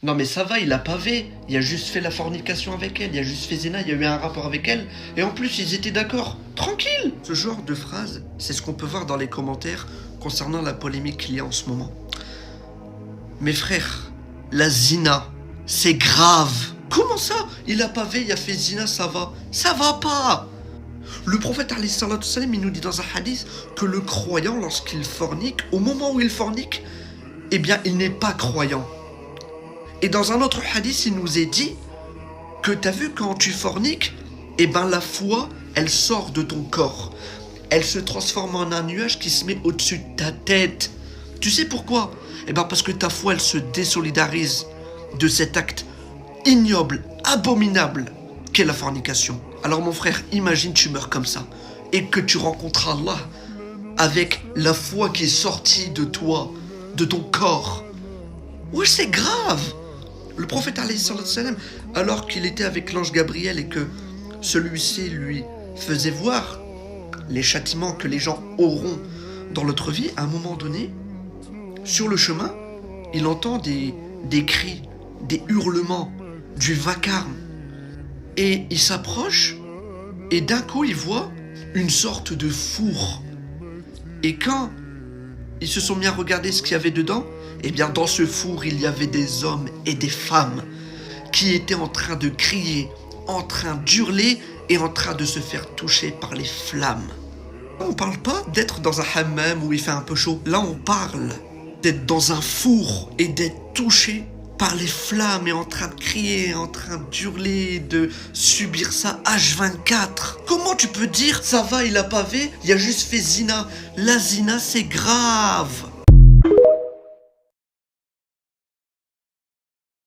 Non mais ça va, il a pavé, il a juste fait la fornication avec elle, il a juste fait zina, il y a eu un rapport avec elle, et en plus ils étaient d'accord, tranquille. Ce genre de phrase, c'est ce qu'on peut voir dans les commentaires concernant la polémique qu'il y a en ce moment. Mes frères, la zina, c'est grave. Comment ça? Il a pavé, il a fait zina, ça va? Ça va pas. Le prophète alayhi salatu salam, il nous dit dans un hadith que le croyant, lorsqu'il fornique, au moment où il fornique, eh bien il n'est pas croyant. Et dans un autre hadith, il nous est dit que t'as vu quand tu forniques, eh ben la foi, elle sort de ton corps. Elle se transforme en un nuage qui se met au-dessus de ta tête. Tu sais pourquoi? Eh ben parce que ta foi, elle se désolidarise de cet acte ignoble, abominable qu'est la fornication. Alors mon frère, imagine tu meurs comme ça et que tu rencontres Allah avec la foi qui est sortie de toi, de ton corps. Ouais, c'est grave. Le prophète alayhi salam, alors qu'il était avec l'ange Gabriel et que celui-ci lui faisait voir les châtiments que les gens auront dans l'autre vie, à un moment donné, sur le chemin, il entend des cris, des hurlements, du vacarme. Et il s'approche et d'un coup il voit une sorte de four. Et quand ils se sont mis à regarder ce qu'il y avait dedans, eh bien dans ce four il y avait des hommes et des femmes qui étaient en train de crier, en train d'hurler et en train de se faire toucher par les flammes. On parle pas d'être dans un hammam où il fait un peu chaud. Là on parle d'être dans un four et d'être touché par les flammes et en train de crier, en train d'hurler, de subir ça H24. Comment tu peux dire ça va, il a pavé, il a juste fait zina? La zina c'est grave.